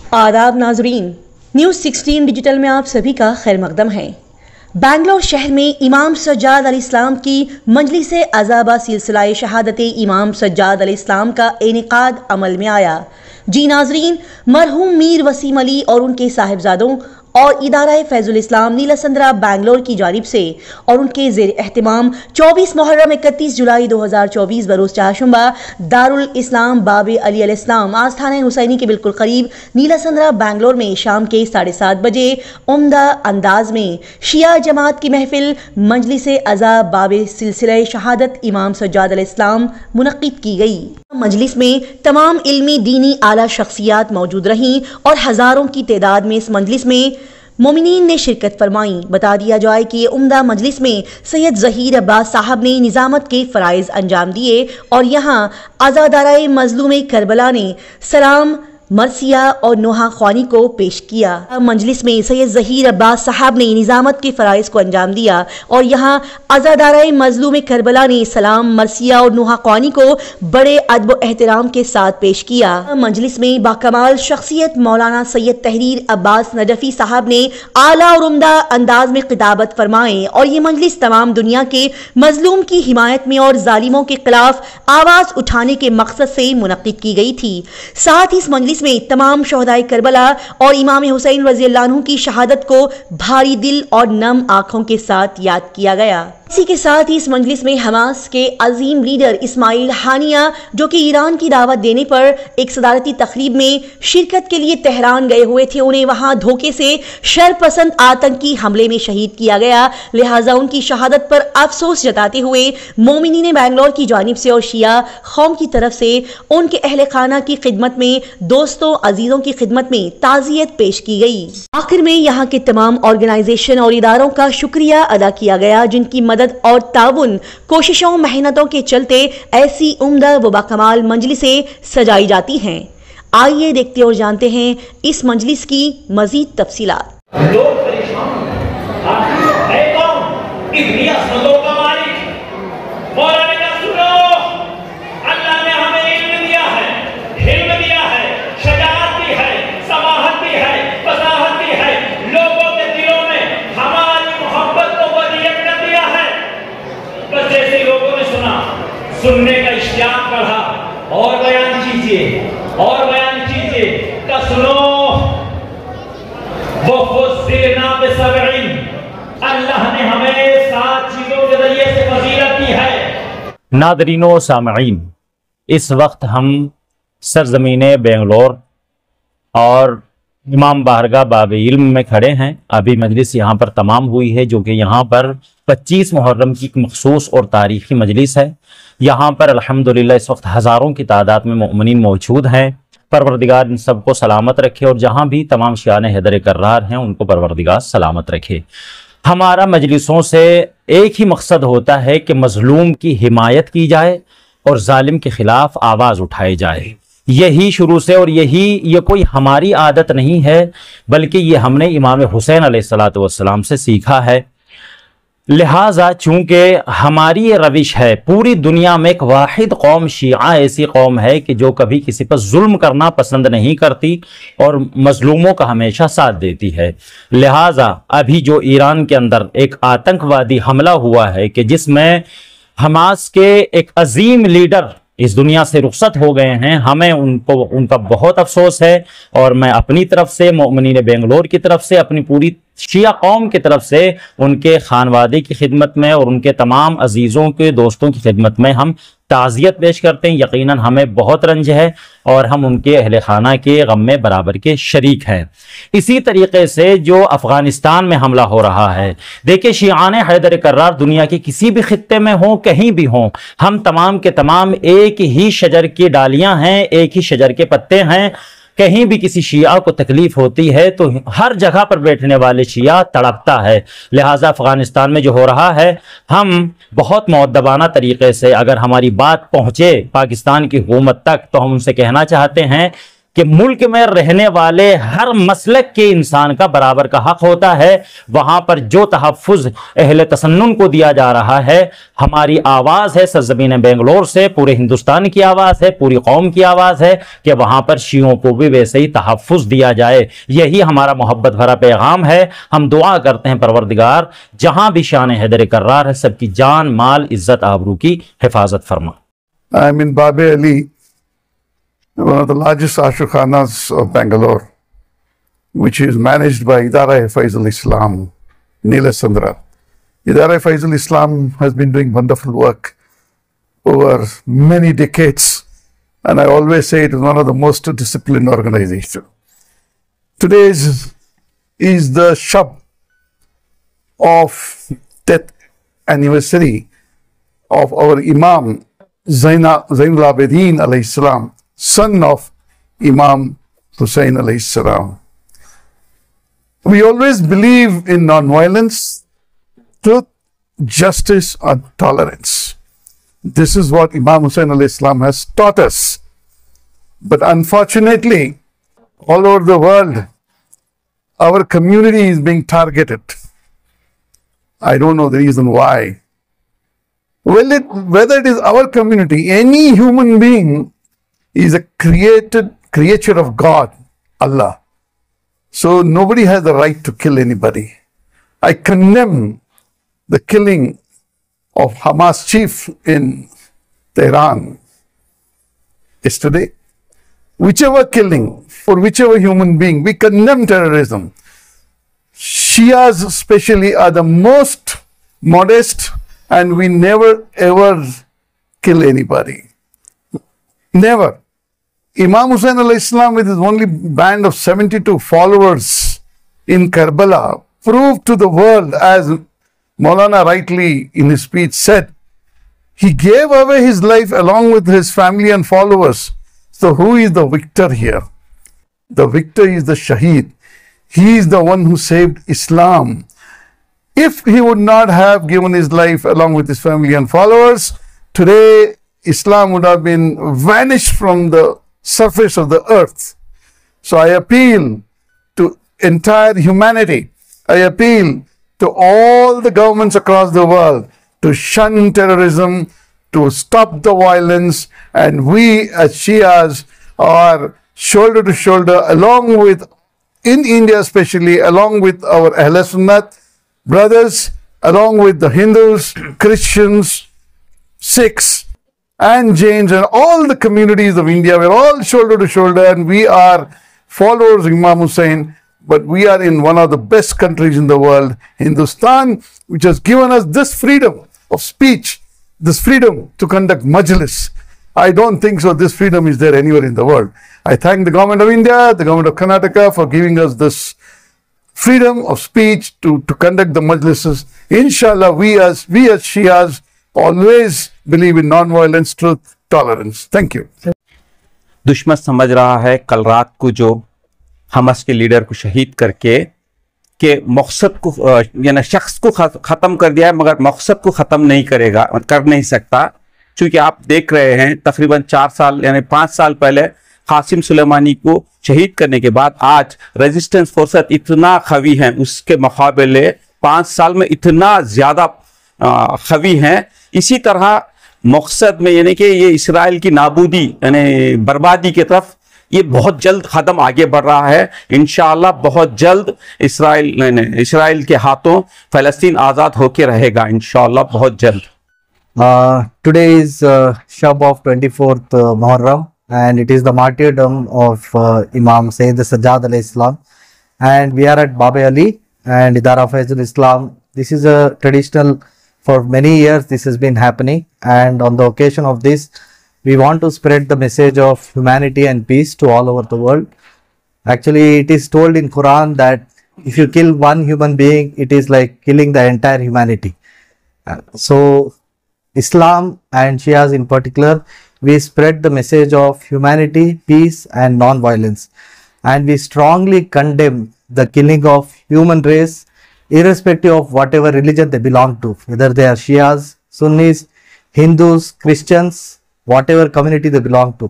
आदाब नाजरीन, news 16 digital में आप सभी का खैर मकदम है। बैंगलोर शहर में इमाम सज्जाद अलैहिस्सलाम की मजलिस अज़ाबा सिलसिला शहादत इमाम सज्जाद अलैहिस्सलाम का इनेकाद अमल में आया। जी नाजरीन, मरहूम मीर वसीम अली और उनके साहिबजादों और इदारा फैजुल इस्लाम नीलासंद्रा बैंगलोर की जानिब से और उनके ज़ेर एहतमाम 24 मुहर्रम 31 जुलाई 2024 बरोज़ चारशंबा दारुल इस्लाम बाबे अली अलैहिस्सलाम आस्थान हुसैनी के बिल्कुल करीब नीलासंद्रा बैंगलोर में शाम के 7:30 बजे उम्दा अंदाज में शिया जमात की महफिल मजलिस अज़ा बाबे सिलसिला शहादत इमाम सज्जाद अलैहिस्सलाम मुनक़्क़िद की गई। मजलिस में तमाम इल्मी दीनी आला शख्सियात मौजूद रहीं और हज़ारों की तादाद में इस मजलिस में मोमिनीन ने शिरकत फरमाई। बता दिया जाए कि ये उम्दा मजलिस में सैयद ज़हीर अब्बास साहब ने निज़ामत के फ़राइज़ अंजाम दिए और यहाँ आज़ादाराए मज़लूम करबला ने सलाम मरसिया और नोहा ख्वानी को पेश किया। मजलिस में सैयद ज़हीर अब्बास साहब ने निज़ामत के फ़राइज़ को अंजाम दिया और यहाँ आज़ादाराए मज़लूम करबला ने सलाम मरसिया और नोहा ख्वानी को बड़े अदब एहतराम के साथ पेश किया। मजलिस में बाकमाल शख्सियत मौलाना सैयद तहरीर अब्बास नजफ़ी साहब ने आला और उम्दा अंदाज में खिताबत फरमाए और ये मजलिस तमाम दुनिया के मजलूम की हिमायत में और जालिमों के खिलाफ आवाज़ उठाने के मकसद से मुनक़्क़िद की गई थी। साथ ही इस मजलिस में तमाम शोहदाए करबला और इमाम हुसैन रज़ियल्लाहु अन्हु की शहादत को भारी दिल और नम आंखों के साथ याद किया गया। इसी के साथ ही इस मजलिस में हमास के अजीम लीडर इस्माइल हानिया, जो कि ईरान की दावत देने पर एक सदारती तकरीब में शिरकत के लिए तेहरान गए हुए थे, उन्हें वहां धोखे से शरपसंद आतंकी हमले में शहीद किया गया। लिहाजा उनकी शहादत पर अफसोस जताते हुए मोमिनीन बैंगलोर की जानिब से और शिया कौम की तरफ से उनके अहले खाना की खिदमत में, दोस्तों अजीजों की खिदमत में ताज़ियत पेश की गई। आखिर में यहाँ के तमाम ऑर्गेनाइजेशन और इदारों का शुक्रिया अदा किया गया जिनकी मदद और ताउन कोशिशों मेहनतों के चलते ऐसी उम्दा व बाकमाल मजलिसें सजाई जाती हैं। आइए देखते और जानते हैं इस मजलिस की मजीद तफसीलात। लोग परेशान हैं, कौन इतनी असमतों का मालिक मौला ने कहा सुनो, अल्लाह ने हमें इल्म दिया है, हिल्म दिया है, शजाअत दी है, समाहत दी है, फसाहत दी है, लोगों के दिलों में हमारी मोहब्बत को वजीयत कर दिया है। बस जैसे लोगों ने सुना, सुनने का इश्तियाक बढ़ा और बयान कीजिए और बयान कीजिए का सुनो, वो अल्लाह ने हमें 7 चीजों के जरिए से फजीलत दी है। नादरीनो सामईन, इस वक्त हम सरजमीन बेंगलोर और इमाम बारगाह बाबे इल्म में खड़े हैं। अभी मजलिस यहाँ पर तमाम हुई है, जो कि यहाँ पर 25 मुहर्रम की मखसूस और तारीख़ी मजलिस है। यहाँ पर अल्हम्दुलिल्लाह इस वक्त हज़ारों की तादाद में मोमिनीन मौजूद हैं। परवरदिगार इन सबको सलामत रखे और जहाँ भी तमाम शियाने हैदर कर्रार हैं उनको परवरदिगार सलामत रखे। हमारा मजलिसों से एक ही मकसद होता है कि मजलूम की हिमायत की जाए और जालिम के ख़िलाफ़ आवाज़ उठाई जाए। यही शुरू से और ये कोई हमारी आदत नहीं है, बल्कि ये हमने इमाम हुसैन अलैहिस्सलातु वस्सलाम से सीखा है। लिहाजा चूँकि हमारी ये रविश है, पूरी दुनिया में एक वाहिद कौम शिया ऐसी कौम है कि जो कभी किसी पर जुल्म करना पसंद नहीं करती और मजलूमों का हमेशा साथ देती है। लिहाजा अभी जो ईरान के अंदर एक आतंकवादी हमला हुआ है कि जिसमें हमास के एक अजीम लीडर इस दुनिया से रुखसत हो गए हैं, हमें उनका बहुत अफसोस है और मैं अपनी तरफ से, मोमिनीन बेंगलोर की तरफ से, अपनी पूरी शिया कौम की तरफ से उनके खानवादे की खिदमत में और उनके तमाम अजीज़ों के दोस्तों की खिदमत में हम ताज़ियत पेश करते हैं। यकीनन हमें बहुत रंज है और हम उनके अहले खाना के गम में बराबर के शरीक हैं। इसी तरीके से जो अफ़गानिस्तान में हमला हो रहा है, देखिए शियाने हैदर कर्रार दुनिया के किसी भी खित्ते में हों, कहीं भी हों, हम तमाम के तमाम एक ही शजर की डालियाँ हैं, एक ही शजर के पत्ते हैं। कहीं भी किसी शिया को तकलीफ होती है तो हर जगह पर बैठने वाले शिया तड़पता है। लिहाजा अफ़गानिस्तान में जो हो रहा है, हम बहुत मुअद्दबाना तरीके से अगर हमारी बात पहुँचे पाकिस्तान की हुकूमत तक तो हम उनसे कहना चाहते हैं कि मुल्क में रहने वाले हर मसलक के इंसान का बराबर का हक होता है। वहां पर जो तहफ़्फ़ुज़ अहले तसन्नुन को दिया जा रहा है, हमारी आवाज़ है सरज़मीन बेंगलोर से, पूरे हिंदुस्तान की आवाज़ है, पूरी कौम की आवाज़ है कि वहां पर शियों को भी वैसे ही तहफ़्फ़ुज़ दिया जाए। यही हमारा मोहब्बत भरा पैगाम है। हम दुआ करते हैं परवरदिगार जहां भी शान हैदर कर्रार है, सबकी जान माल इज़्ज़त आबरू की हिफाजत फरमा। I am in Babe Ali, one of the largest ashrakhanas of Bangalore, which is managed by Idara Faizul Islam, Neela Sandra. Idara Faizul Islam has been doing wonderful work over many decades, and I always say it is one of the most disciplined organizations. Today is the shab of death anniversary of our Imam Zainul Abidin alayhi salam, son of Imam Hussain alayhi salam. We always believe in non-violence, truth, justice and tolerance. This is what Imam Hussain alayhi salam has taught us. But unfortunately, all over the world, our community is being targeted. I don't know the reason why. Whether it is our community, any human being is a creature of God, Allah. So nobody has the right to kill anybody. I condemn the killing of Hamas chief in Tehran yesterday. Whichever killing for whichever human being, we condemn terrorism. Shias especially are the most modest, and we never ever kill anybody. Never. Imam Hussain alayhi salam with his only band of 72 followers in Karbala proved to the world, as Maulana rightly in his speech said, he gave away his life along with his family and followers. So who is the victor here? The victor is the Shaheed. He is the one who saved Islam. If he would not have given his life along with his family and followers, today Islam would have been vanished from the surface of the earth. So I appeal to entire humanity. I appeal to all the governments across the world to shun terrorism, to stop the violence, and we as Shias are shoulder to shoulder, along with, in India especially, along with our Ahl Sunnat brothers, along with the Hindus, Christians, Sikhs and Jains and all the communities of India. We're all shoulder to shoulder, and we are followers of Imam Hussain, but we are in one of the best countries in the world, Hindustan, which has given us this freedom of speech, this freedom to conduct majlis. I don't think so this freedom is there anywhere in the world. I thank the government of India, the government of Karnataka for giving us this freedom of speech to conduct the majlises. Inshallah, we as Shias always believe in non-violence, truth, tolerance. Thank you. दुश्मन समझ रहा है कल रात को जो Hamas के leader को शहीद करके के मकसद को यानी शख्स को ख़त्म कर दिया है, मगर मकसद को ख़त्म नहीं करेगा, कर नहीं सकता। क्योंकि आप देख रहे हैं तकरीबन 4 साल यानी 5 साल पहले कासिम सुलेमानी को शहीद करने के बाद आज रेजिस्टेंस फोर्स इतना खवी हैं, उसके मुकाबले 5 साल में इतना ज़्यादा खवी हैं। इसी तरह मकसद में यानी कि ये इसराइल की नाबूदी यानी बर्बादी की तरफ ये बहुत जल्द कदम आगे बढ़ रहा है। इंशाअल्लाह बहुत जल्द इसराइल के हाथों फ़लस्तीन आज़ाद होके रहेगा इंशाअल्लाह बहुत जल्द। Today is Shab of 24th Muharram, and it is the martyrdom of Imam Sayyid Sajjad alayhi salam, and we are at Babe Ali and Idara Faizul Islam. This is a traditional, for many years this has been happening, and on the occasion of this we want to spread the message of humanity and peace to all over the world. Actually, it is told in Quran that if you kill one human being, it is like killing the entire humanity. So Islam and Shias in particular, we spread the message of humanity, peace and non-violence, and we strongly condemn the killing of human race irrespective of whatever religion they belong to, whether they are Shias, Sunnis, Hindus, Christians, whatever community they belong to.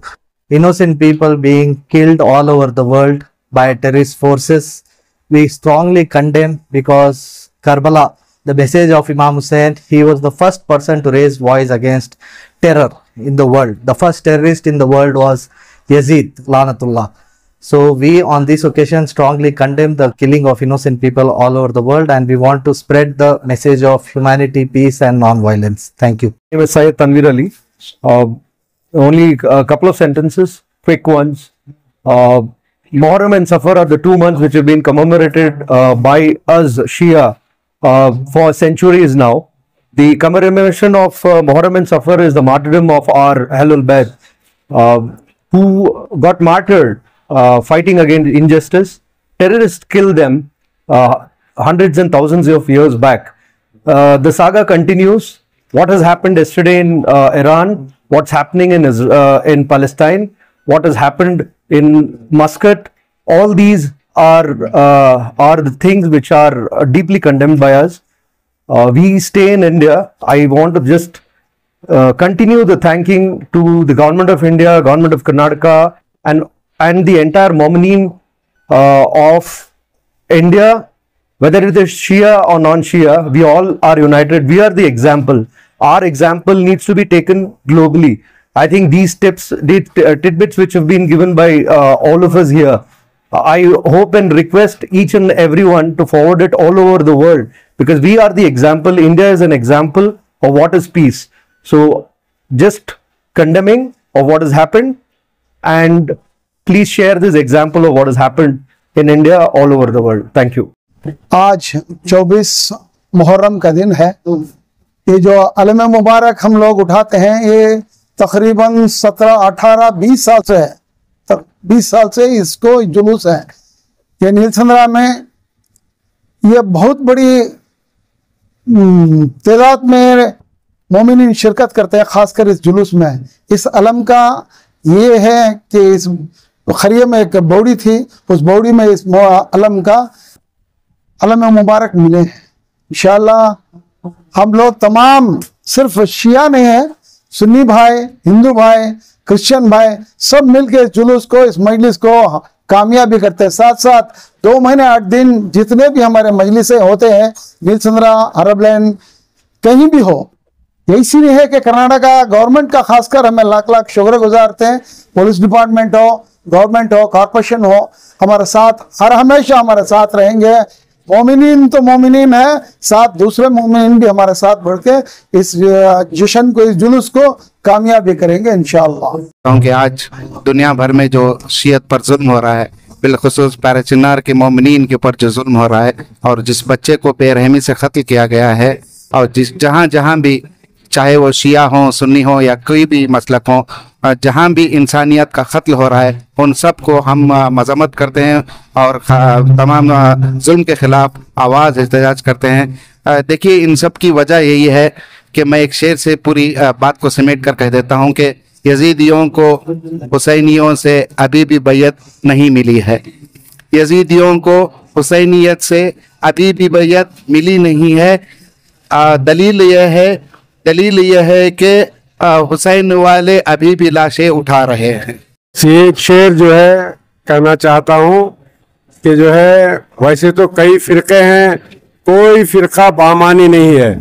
innocent people being killed all over the world by terrorist forces. We strongly condemn, because Karbala, the message of Imam Hussain, he was the first person to raise voice against terror in the world. The first terrorist in the world was Yazid, Lanatullah. So we on this occasion strongly condemn the killing of innocent people all over the world, and we want to spread the message of humanity, peace and non-violence. Thank you. My name is Syed Tanveer Ali. Only a couple of sentences, quick ones. Muharram and Safar are the 2 months which have been commemorated by us Shia for centuries now. The commemoration of Muharram and Safar is the martyrdom of our Ahlul Bayt, who got martyred fighting against injustice. Terrorists killed them hundreds and thousands of years back. The saga continues. What has happened yesterday in Iran, what's happening in Palestine, what has happened in Muscat, all these are the things which are deeply condemned by us. We stay in India. I want to just continue the thanking to the Government of India, Government of Karnataka, and the entire Mu'mineen of India, whether it is Shia or non-Shia. We all are united. We are the example. Our example needs to be taken globally. I think these tips, these tidbits which have been given by all of us here, I hope and request each and everyone to forward it all over the world, because we are the example. India is an example of what is peace. So just condemning of what has happened, and please share this example of what has happened in India all over the world. Thank you. आज 24 मुहर्रम का दिन है। ये जो अलम मुबारक हम लोग उठाते हैं, ये तकरीबन 17, 18, 20 साल से है। 20 साल से इसको जुलूस है। ये नीलसंद्रा में ये बहुत बड़ी तादाद में मोमिनीन शिरकत करते हैं, खासकर इस जुलूस में। इस अलम का ये है कि इस खरिये में एक बौड़ी थी, उस बौड़ी में इस अलम का अलम मुबारक मिले हैं। इंशाअल्लाह हम लोग तमाम, सिर्फ शिया नहीं है, सुन्नी भाई, हिंदू भाई, क्रिश्चियन भाई, सब मिलके इस जुलूस को, इस मजलिस को कामयाबी करते हैं। साथ साथ 2 महीने 8 दिन जितने भी हमारे मजलिसें होते हैं, नीलसंद्रा, अरब लैंड, कहीं भी हो, ये इसीलिए है कि कर्नाटका गवर्नमेंट का खासकर हमें लाख लाख शुक्र गुजारते हैं। पुलिस डिपार्टमेंट हो, गवर्नमेंट हो, कॉर्पोरेशन हो, हमारे साथ हर हमेशा हमारे साथ रहेंगे। मोमिनीन तो मोमिनीन है, साथ दूसरे मोमिनीन भी हमारे साथ बढ़ के इस जश्न को, इस जुलूस को कामयाबी करेंगे इंशाअल्लाह। क्योंकि आज दुनिया भर में जो शियत पर जुल्म हो रहा है, बिलखुसूस पैलेस्टीन के मोमिनीन के ऊपर जो जुल्म हो रहा है, और जिस बच्चे को बेरहमी से कत्ल किया गया है, और जहाँ भी, चाहे वो शिया हो, सुन्नी हो या कोई भी मसलक हो, जहाँ भी इंसानियत का कत्ल हो रहा है, उन सब को हम मजम्मत करते हैं और तमाम जुल्म के खिलाफ आवाज़ एहतजाज करते हैं। देखिए, इन सब की वजह यही है कि मैं एक शेर से पूरी बात को समेट कर कह देता हूँ कि यजीदियों को हुसैनियों से अभी भी बैयत नहीं मिली है। यजीदियों को हुसैनियत से अभी भी बैयत मिली नहीं है। दलील यह है कि हुसैन वाले अभी भी लाशें उठा रहे हैं। एक शेर जो है कहना चाहता हूँ कि जो है, वैसे तो कई फिरके हैं, कोई फिरका बामानी नहीं है।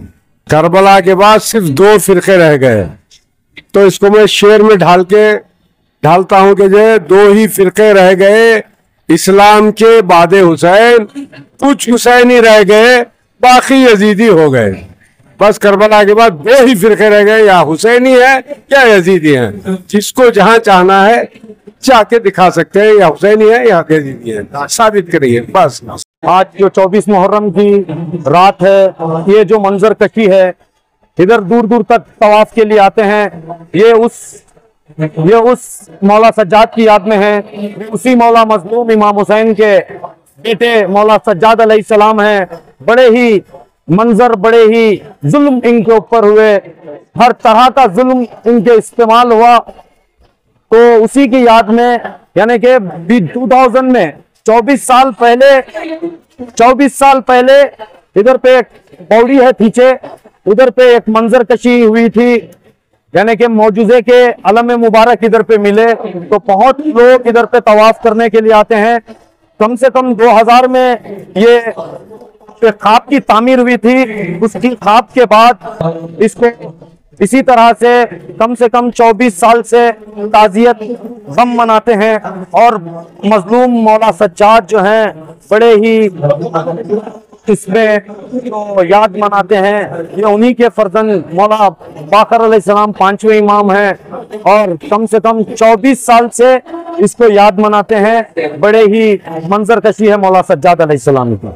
करबला के बाद सिर्फ 2 फिरके रह गए, तो इसको मैं शेर में ढालता हूँ कि जो है 2 ही फिरके रह गए इस्लाम के बाद हुसैन, कुछ हुसैनी रह गए, बाकी यजीदी हो गए। बस करबला के बाद 2 ही फिरके रह गए, या हुसैनी है या यजीदी है। जिसको जहां चाहना है जाके दिखा सकते हैं, या हुसैनी है या यजीदी है, साबित करिए बस। आज जो 24 मुहर्रम की रात है, ये जो मंजर कशी है, इधर दूर दूर तक तवाफ के लिए आते हैं। ये उस मौला सज्जाद की याद में है। उसी मौला मजलूम इमाम हुसैन के बेटे मौला सज्जाद अलैहिस्सलाम हैं। बड़े ही मंजर, बड़े ही जुल्म इनके ऊपर हुए, हर तरह का जुल्म इनके इस्तेमाल हुआ। तो उसी की याद में, यानी कि 2000 में 24 साल पहले इधर पे एक पौड़ी है पीछे, उधर पे एक मंजर कशी हुई थी। यानी कि मौजूजे के अलम मुबारक इधर पे मिले तो बहुत लोग इधर पे तवाफ करने के लिए आते हैं। कम से कम 2000 में ये ख्वाब की तामीर हुई थी। उसकी ख्वाब के बाद इसको इसी तरह से कम 24 साल से ताजियत गम मनाते हैं और मजलूम मौला सज्जाद जो हैं बड़े ही इसमें जो याद मनाते हैं। ये उन्हीं के फर्जंद मौला बाकर अलैहिस्सलाम 5वें इमाम हैं और कम से कम 24 साल से इसको याद मनाते हैं। बड़े ही मंजर कशी है मौला सज्जाद अलैहिस्सलाम की।